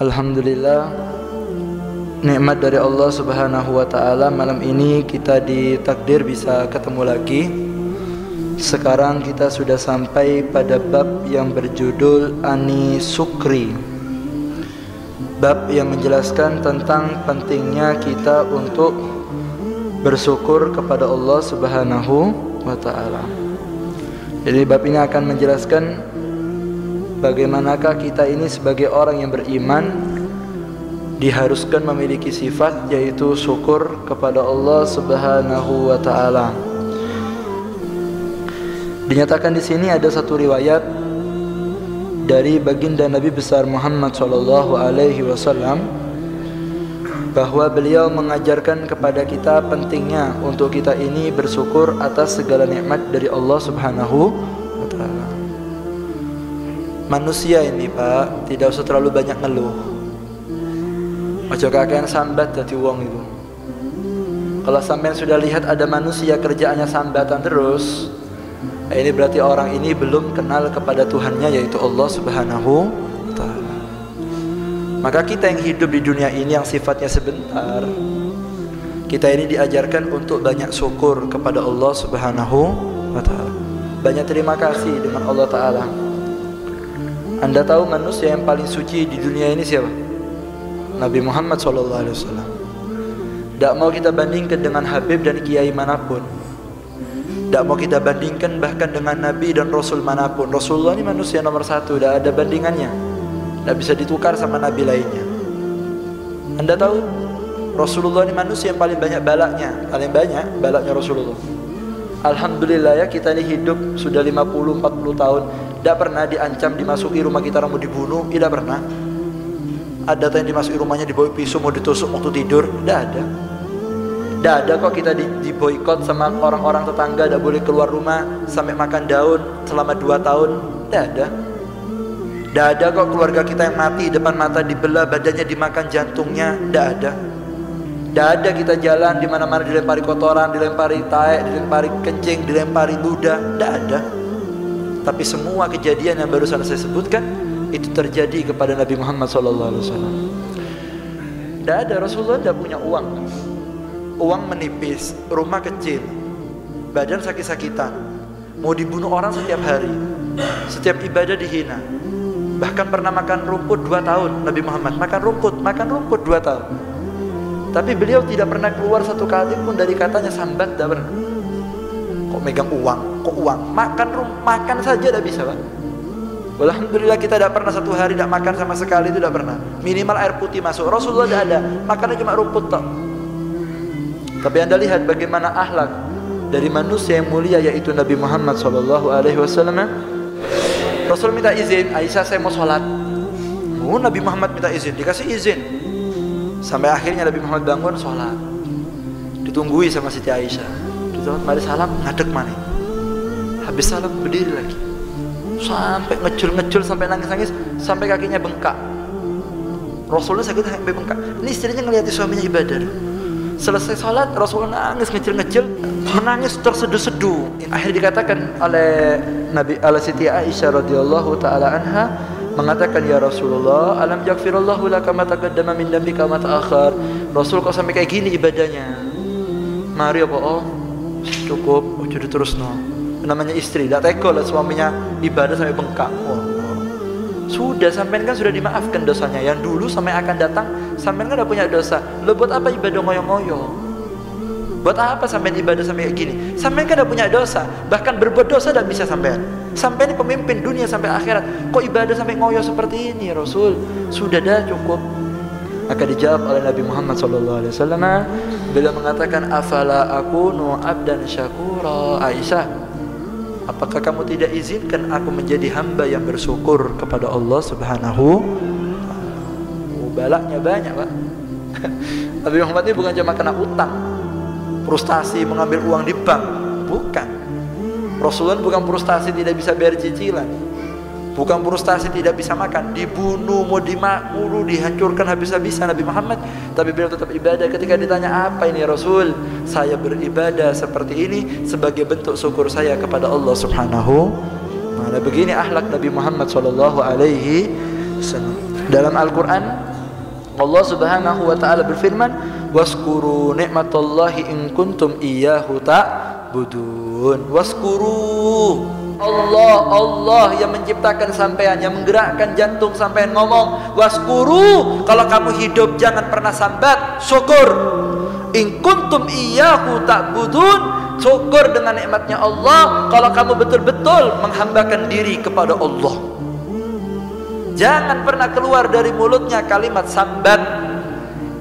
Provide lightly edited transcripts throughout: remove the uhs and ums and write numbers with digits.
Alhamdulillah, nikmat dari Allah Subhanahu wa ta'ala. Malam ini kita ditakdir bisa ketemu lagi. Sekarang kita sudah sampai pada bab yang berjudul Ani Sukri, bab yang menjelaskan tentang pentingnya kita untuk bersyukur kepada Allah Subhanahu wa ta'ala. Jadi bab ini akan menjelaskan bagaimanakah kita ini sebagai orang yang beriman diharuskan memiliki sifat, yaitu syukur kepada Allah Subhanahu wa ta'ala. Dinyatakan di sini ada satu riwayat dari baginda Nabi besar Muhammad sallallahu alaihi wasallam bahwa beliau mengajarkan kepada kita pentingnya untuk kita ini bersyukur atas segala nikmat dari Allah Subhanahu wa ta'ala. Manusia ini Pak, tidak usah terlalu banyak ngeluh. Ojo kakean sambat dadi wong itu. Kalau sampean sudah lihat ada manusia kerjaannya sambatan terus, ini berarti orang ini belum kenal kepada Tuhannya, yaitu Allah Subhanahu wa ta'ala. Maka kita yang hidup di dunia ini yang sifatnya sebentar, kita ini diajarkan untuk banyak syukur kepada Allah Subhanahu wa ta'ala. Banyak terima kasih dengan Allah ta'ala. Anda tahu manusia yang paling suci di dunia ini siapa? Nabi Muhammad SAW. Tidak mau kita bandingkan dengan Habib dan kiai manapun. Tidak mau kita bandingkan bahkan dengan Nabi dan Rasul manapun. Rasulullah ini manusia nomor satu, tidak ada bandingannya. Tidak bisa ditukar sama Nabi lainnya. Anda tahu Rasulullah ini manusia yang paling banyak balaknya. Paling banyak balaknya Rasulullah. Alhamdulillah ya, kita ini hidup sudah 50-40 tahun, tidak pernah diancam dimasuki rumah kita mau dibunuh. Tidak pernah. Ada yang dimasuki rumahnya dibawa pisau mau ditusuk waktu tidur. Tidak ada. Tidak ada kok kita diboikot sama orang-orang tetangga, tidak boleh keluar rumah sampai makan daun selama 2 tahun. Tidak ada. Tidak ada kok keluarga kita yang mati depan mata dibelah, badannya dimakan jantungnya. Tidak ada. Tidak ada kita jalan di mana-mana dilempari kotoran, dilempari taek, dilempari kencing, dilempari ludah. Tidak ada. Tapi semua kejadian yang barusan saya sebutkan itu terjadi kepada Nabi Muhammad SAW. Tidak ada. Rasulullah tidak punya uang. Uang menipis, rumah kecil, badan sakit-sakitan, mau dibunuh orang setiap hari, setiap ibadah dihina. Bahkan pernah makan rumput 2 tahun Nabi Muhammad. Makan rumput 2 tahun. Tapi beliau tidak pernah keluar satu kali pun dari katanya sambat, tidak pernah. Kok megang uang, kok uang, makan saja tidak bisa Pak. Alhamdulillah kita tidak pernah satu hari tidak makan sama sekali, itu tidak pernah. Minimal air putih masuk. Rasulullah tidak ada, makannya cuma rumput toh. Tapi Anda lihat bagaimana akhlak dari manusia yang mulia, yaitu Nabi Muhammad SAW. Rasul minta izin, Aisyah saya mau sholat. Nabi Muhammad minta izin, dikasih izin. Sampai akhirnya Nabi Muhammad bangun sholat, ditunggui sama Siti Aisyah. Ditunggu, mari salam, ngadeg mana. Habis salam berdiri lagi, sampai ngecul-ngecul, sampai nangis-nangis, sampai kakinya bengkak. Rasulullah sakit sampai bengkak. Ini istrinya ngeliati suaminya ibadah. Selesai sholat Rasulullah nangis ngecil-ngecil, menangis terseduh-seduh. Akhirnya dikatakan oleh Siti Aisyah radhiyallahu taala anha, mengatakan, ya Rasulullah, alam yaghfirullahu laka ma taqaddama min dambika ma ta'akhkhar. Rasul kok sampai kayak gini ibadahnya? Mari apa? Oh, cukup, jadi terus no. Namanya istri, tidak tega lah suaminya ibadah sampai bengkak. Sudah, sampean kan sudah dimaafkan dosanya. Yang dulu sampai akan datang, sampean kan udah punya dosa. Lo buat apa ibadah ngoyo-ngoyo? Buat apa sampean ibadah sampai kayak gini? Sampean kan udah punya dosa. Bahkan berbuat dosa tidak bisa sampean. Sampai ini pemimpin dunia sampai akhirat, kok ibadah sampai ngoyo seperti ini Rasul? Sudah dah, cukup. Maka dijawab oleh Nabi Muhammad SAW. Beliau mengatakan, afala akunu abdan syakura. Aisyah, apakah kamu tidak izinkan aku menjadi hamba yang bersyukur kepada Allah Subhanahu? Balaknya banyak Pak. Nabi Muhammad ini bukan cuma kena utang, frustasi mengambil uang di bank, bukan. Rasulullah bukan frustasi tidak bisa bayar cicilan. Bukan frustasi tidak bisa makan, dibunuh, mau dimakmuru, dihancurkan habis-habisan Nabi Muhammad, tapi beliau tetap ibadah. Ketika ditanya, apa ini ya Rasul? Saya beribadah seperti ini sebagai bentuk syukur saya kepada Allah Subhanahu wa ta'ala. Begini akhlak Nabi Muhammad sallallahu alaihi wasallam. Dalam Al-Qur'an Allah Subhanahu wa ta'ala berfirman, waskuru ni'matallahi in kuntum iyyahu ta'budun. Waskuru, Allah yang menciptakan sampean, yang menggerakkan jantung sampean ngomong waskuru. Kalau kamu hidup jangan pernah sambat, syukur. In kuntum iyyahu ta'budun, syukur dengan nikmatnya Allah kalau kamu betul-betul menghambakan diri kepada Allah. Jangan pernah keluar dari mulutnya kalimat sambat,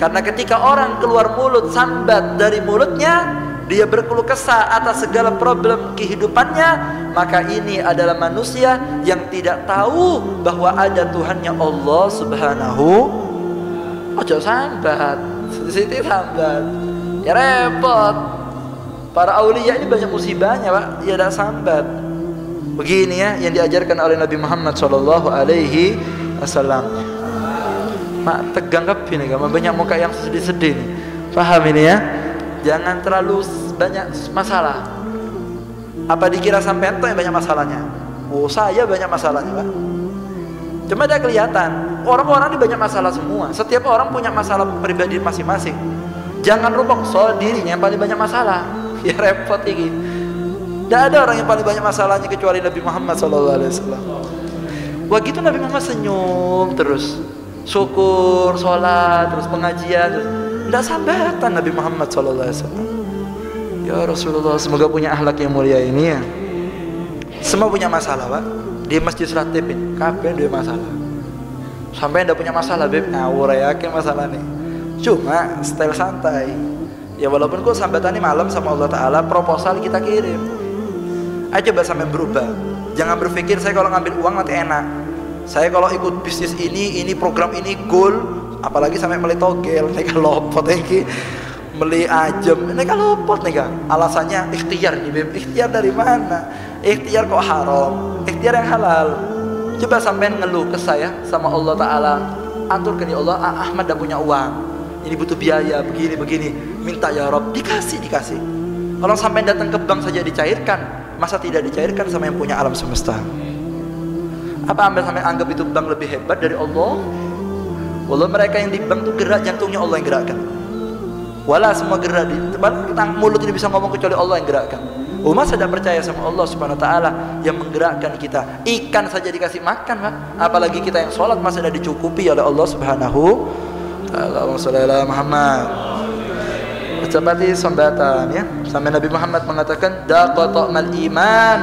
karena ketika orang keluar mulut sambat dari mulutnya, dia berkeluh kesah atas segala problem kehidupannya, maka ini adalah manusia yang tidak tahu bahwa ada Tuhannya Allah Subhanahu. Ojo sambat, siti sambat, ya repot. Para aulia ini banyak musibahnya Pak, ya tidak sambat. Begini ya yang diajarkan oleh Nabi Muhammad sallallahu alaihi wasallam. Mak tegang kapi nih, banyak muka yang sedih-sedih nih. Paham ini ya? Jangan terlalu banyak masalah. Apa dikira sampean tuh yang banyak masalahnya? Oh, saya banyak masalahnya Pak. Cuma ada kelihatan orang-orang ini banyak masalah semua. Setiap orang punya masalah pribadi masing-masing. Jangan rubok soal dirinya yang paling banyak masalah. Ya repot ini. Tidak ada orang yang paling banyak masalahnya kecuali Nabi Muhammad SAW. Wah gitu Nabi Muhammad senyum terus, syukur, sholat, terus pengajian, terus tidak sambatan Nabi Muhammad SAW. Ya Rasulullah, semoga punya akhlak yang mulia ini ya. Semua punya masalah Pak. Di Masjid Ratibin, kapan dia masalah? Sampai tidak punya masalah beb, ngawur yakin masalah nih. Cuma style santai. Ya walaupun kok sambatannya malam sama Allah Ta'ala, proposal kita kirim. Ayo coba sampai berubah. Jangan berpikir saya kalau ngambil uang nanti enak. Saya kalau ikut bisnis ini program ini goal. Apalagi sampai meli togel, nih lopot nih, meli ajem, nih lopot nih kan. Alasannya ikhtiar nih beb, ikhtiar dari mana? Ikhtiar kok haram, ikhtiar yang halal. Coba sampai ngeluh ke saya sama Allah Ta'ala, aturkan ya Allah, Ahmad dah punya uang, ini butuh biaya begini, minta ya Rob, dikasih. Kalau sampai datang ke bank saja dicairkan, masa tidak dicairkan sama yang punya alam semesta? Apa Anda sampai anggap itu bank lebih hebat dari Allah? Walau mereka yang di bank itu gerak jantungnya Allah yang gerakkan. Walau semua gerak di tentang mulut ini bisa ngomong kecuali Allah yang gerakkan. Masa tidak percaya sama Allah Subhanahu Wa Taala yang menggerakkan kita? Ikan saja dikasih makan Pak, apalagi kita yang sholat masa tidak dicukupi oleh Allah Subhanahu Taala. Allahumma Muhammad. Seperti sambatan ya. Sampai Nabi Muhammad mengatakan daqatul iman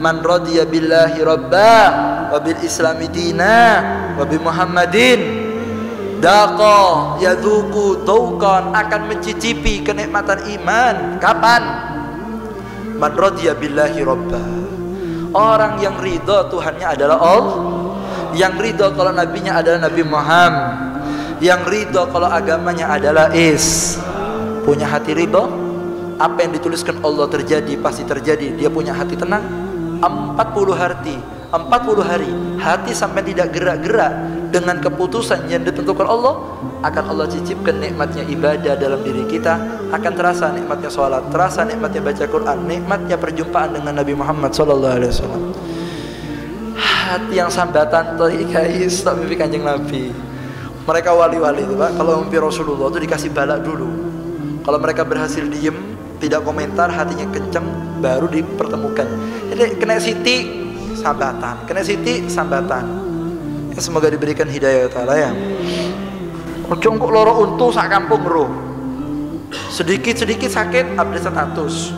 man radiya billahi rabbah wa bil islami dina wa bi Muhammadin. Daqa yadhuku dauqan, akan mencicipi kenikmatan iman. Kapan? Man radiya billahi rabbah, orang yang ridha Tuhannya adalah Allah, yang ridha kalau nabinya adalah Nabi Muhammad, yang ridha kalau agamanya adalah punya hati ridha. Apa yang dituliskan Allah terjadi pasti terjadi. Dia punya hati tenang. 40 hari hati sampai tidak gerak-gerak dengan keputusan yang ditentukan Allah, akan Allah cicipkan nikmatnya ibadah dalam diri kita, akan terasa nikmatnya sholat, terasa nikmatnya baca Quran, nikmatnya perjumpaan dengan Nabi Muhammad SAW. Hati yang sambatan guys, tak mimpi kanjeng Nabi. Mereka wali-wali itu Pak, kalau mimpi Rasulullah itu dikasih balak dulu. Kalau mereka berhasil diem, tidak komentar, hatinya kenceng, baru dipertemukan. Jadi kena siti sambatan, kena siti sambatan. Ya, semoga diberikan hidayah Ta'ala ya. Ojo kok loro untu sak kampung roh. Sedikit-sedikit sakit update status.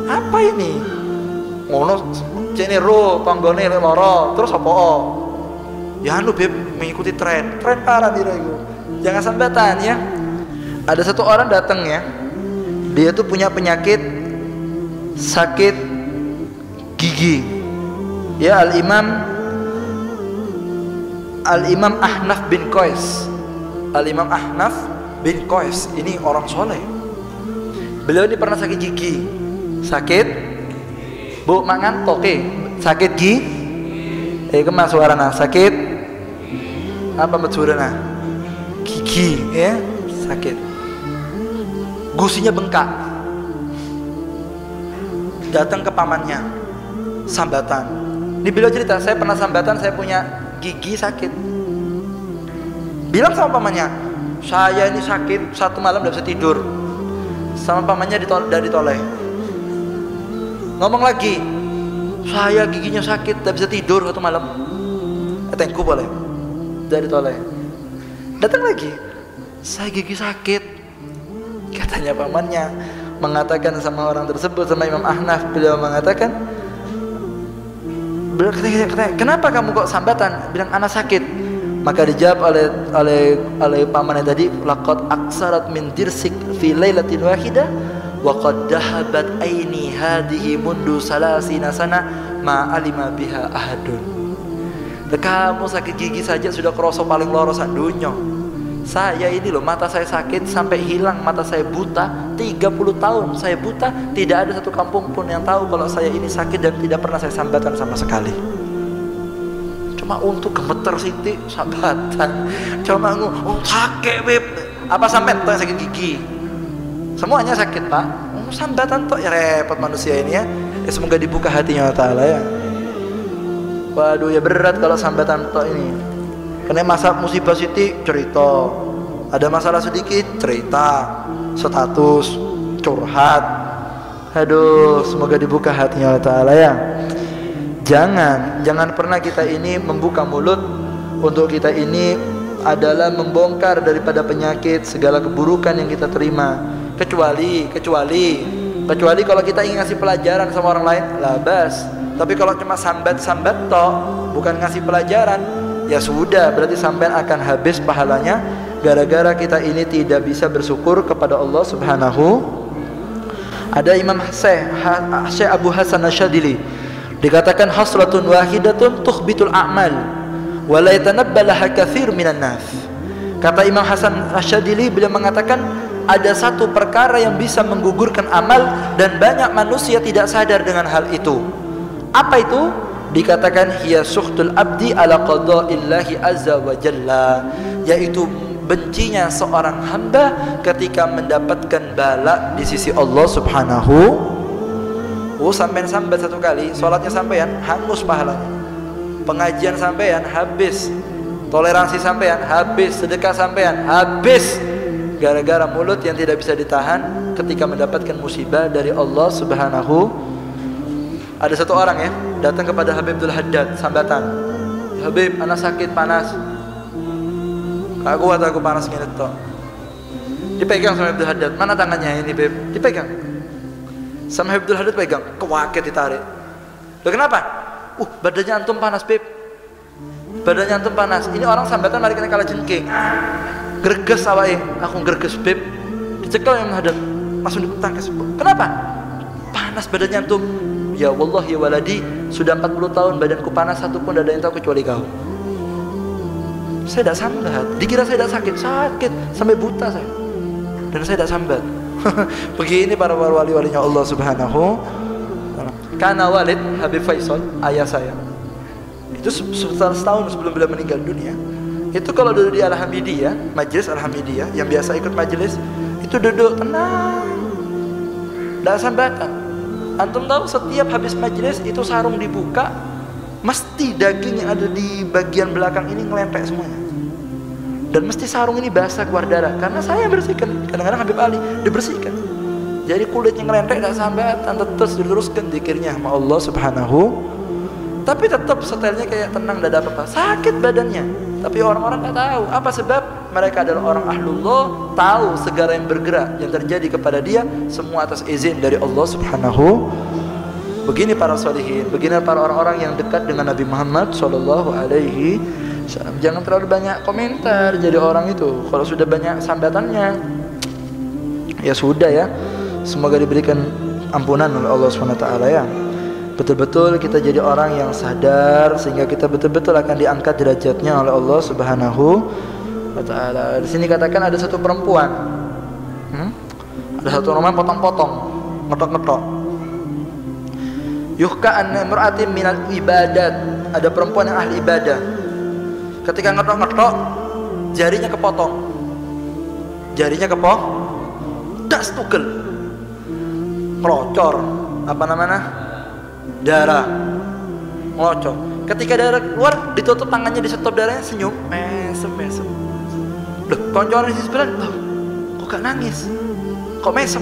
Apa ini? Ngono jene roh tanggane loro, terus apa? Ya anu beb, mengikuti tren parah dira iku. Jangan sambatan ya. Ada satu orang datang ya. Dia tuh punya penyakit sakit gigi. Ya Al-Imam Ahnaf bin Qais. Al-Imam Ahnaf bin Qais ini orang soleh. Beliau ini pernah sakit gigi. Sakit Bu mangan toke, sakit gigi. kemas suarana sakit apa metsurana? Gigi ya sakit, gusinya bengkak. Datang ke pamannya, sambatan. Ini beliau cerita, saya pernah sambatan, saya punya gigi sakit. Bilang sama pamannya, saya ini sakit, satu malam tidak bisa tidur. Sama pamannya ditoleh. Ngomong lagi, saya giginya sakit, tidak bisa tidur satu malam. Tengku boleh, dari toleh. Datang lagi, saya gigi sakit. Katanya pamannya mengatakan sama orang tersebut, sama Imam Ahnaf, beliau mengatakan, kenapa kamu kok sambatan? Bilang anak sakit. Maka dijawab oleh pamannya tadi, laqad aksarat min dirsik fi lailatin wahidah wa qad dahabat aini hadhihi mundu salasina sana ma alima biha ahadun. Kamu sakit gigi saja sudah kerosok paling loro sak dunya. Saya ini loh, mata saya sakit sampai hilang, mata saya buta 30 tahun saya buta, tidak ada satu kampung pun yang tahu kalau saya ini sakit dan tidak pernah saya sambatan sama sekali. Cuma untuk gemeter Siti sambatan, cuma sakit beb, apa sampai tuh yang sakit gigi, semuanya sakit pak. Sambatan tuh ya repot manusia ini ya. Semoga dibuka hatinya Allah Ta'ala ya. Waduh ya berat kalau sambatan tuh ini. Kena masa musibah Siti cerita, ada masalah sedikit cerita, status curhat. Aduh semoga dibuka hatinya Allah Ta'ala ya. Jangan pernah kita ini membuka mulut untuk kita ini adalah membongkar daripada penyakit segala keburukan yang kita terima, kecuali kalau kita ingin ngasih pelajaran sama orang lain labas. Tapi kalau cuma sambat toh bukan ngasih pelajaran, ya sudah berarti sampean akan habis pahalanya gara-gara kita ini tidak bisa bersyukur kepada Allah Subhanahu. Ada Imam Syekh Abu Hasan Asyadili dikatakan hasratun wahidatun tukhbitul a'mal wa la yatanabbalaha katsir minan nas. Kata Imam Hasan Asyadili, beliau mengatakan ada satu perkara yang bisa menggugurkan amal dan banyak manusia tidak sadar dengan hal itu. Apa itu? Dikatakan hiya sukhtul abdi ala qada'illahi azza wa jalla, yaitu bencinya seorang hamba ketika mendapatkan bala di sisi Allah Subhanahu. Sampean sambat satu kali, sholatnya sampean hangus pahalanya, pengajian sampean habis, toleransi sampean habis, sedekah sampean habis, gara-gara mulut yang tidak bisa ditahan ketika mendapatkan musibah dari Allah Subhanahu. Ada satu orang ya datang kepada Habib Abdul Haddad sambatan, Habib anak sakit panas, aku panas gini toh. Dipegang sama Abdul Haddad, mana tangannya ini Beb? Dipegang sama Abdul Haddad, pegang, kewaket ditarik. Loh kenapa? Badannya antum panas Beb, badannya antum panas. Ini orang sambatan mari kena kalah jengking, greges awake, aku greges Beb. Dicekel yang Haddad, langsung ditangkis. Kenapa? Panas badannya antum. Ya wallahi waladi, sudah 40 tahun badanku panas, satu pun tidak ada yang tahu kecuali kau. Saya tidak sambat, dikira saya tidak sakit sampai buta saya, dan saya tidak sambat. Begini para wali-walinya Allah Subhanahu. Karena Walid Habib Faisal, ayah saya, itu setahun sebelum beliau meninggal dunia, itu kalau duduk di Al-Hamidiyah, majelis Al-Hamidiyah yang biasa ikut majelis, itu duduk tenang, tidak sambatan. Antum tahu setiap habis majelis itu sarung dibuka, mesti daging yang ada di bagian belakang ini ngelentek semuanya, dan mesti sarung ini basah keluar darah karena saya bersihkan. Kadang-kadang Habib Ali dibersihkan, jadi kulitnya ngelentek tidak sambatan, terus diteruskan zikirnya sama Allah Subhanahu. Tapi tetap setelnya kayak tenang, tidak ada apa-apa, sakit badannya, tapi orang-orang tidak tahu apa sebab. Mereka adalah orang ahlullah, tahu segala yang bergerak yang terjadi kepada dia semua atas izin dari Allah Subhanahu. Begini para sholihin, begini para orang-orang yang dekat dengan Nabi Muhammad Sallallahu Alaihi Wasallam. Jangan terlalu banyak komentar jadi orang itu. Kalau sudah banyak sambatannya, ya sudah ya. Semoga diberikan ampunan oleh Allah Subhanahu Wa Taala ya. Betul-betul kita jadi orang yang sadar sehingga kita betul-betul akan diangkat derajatnya oleh Allah Subhanahu Wa Taala. Di sini katakan ada satu perempuan, ada satu orang potong-potong, ngetok-ngetok. Yuhka anna imra'atin minal ibadat, ada perempuan yang ahli ibadah. Ketika ngetok-ngetok, jarinya kepotong. Jarinya das tukel. Ngelocor, apa namanya? Darah. Ngelocor. Ketika darah keluar, ditutup tangannya, disetop darahnya, senyum, mesem. Loh, koncoran di sebelah, loh, kok gak nangis? Kok mesem?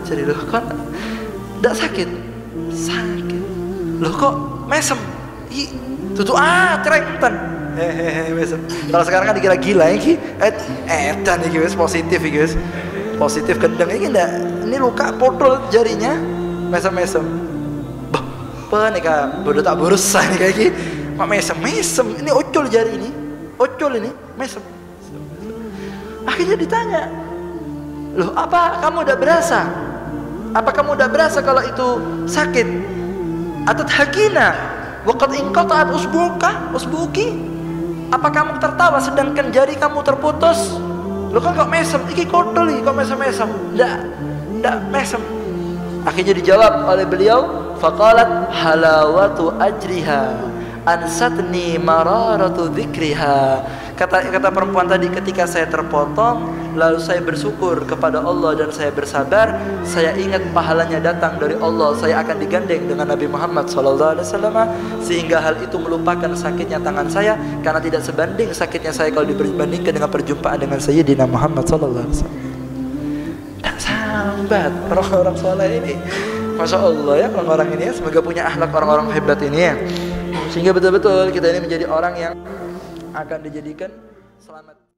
Jadi loh, kok gak sakit? Sakit. Loh, kok mesem? Ih, tutup, cerengtan. Mesem. Kalau sekarang kan dikira gila ini, edan ini guys, positif ini guys, positif gendeng ini enggak, ini luka potol jarinya, mesem. Bah, nih kak, bodoh tak berusaha nih kayak gini, mak mesem, ini ocol jari ini, mesem. Akhirnya ditanya, loh apa kamu udah berasa? Apa kamu udah berasa kalau itu sakit? Atau hakina? Waqad inqata'at usbuki? Apa kamu tertawa sedangkan jari kamu terputus? Lo kan kok mesem? Iki kotor nih, kok mesem? Nggak mesem. Akhirnya dijawab oleh beliau, faqalat halawatu ajriha ansatni mararatu dzikriha. Kata perempuan tadi, ketika saya terpotong, lalu saya bersyukur kepada Allah dan saya bersabar, saya ingat pahalanya datang dari Allah, saya akan digandeng dengan Nabi Muhammad SAW, sehingga hal itu melupakan sakitnya tangan saya, karena tidak sebanding sakitnya saya kalau dibandingkan dengan perjumpaan dengan Sayyidina Muhammad SAW. Dan sambat orang-orang soleh ini, Masya Allah ya, orang-orang ini ya, semoga punya akhlak orang-orang hebat ini ya, sehingga betul-betul kita ini menjadi orang yang akan dijadikan selamat.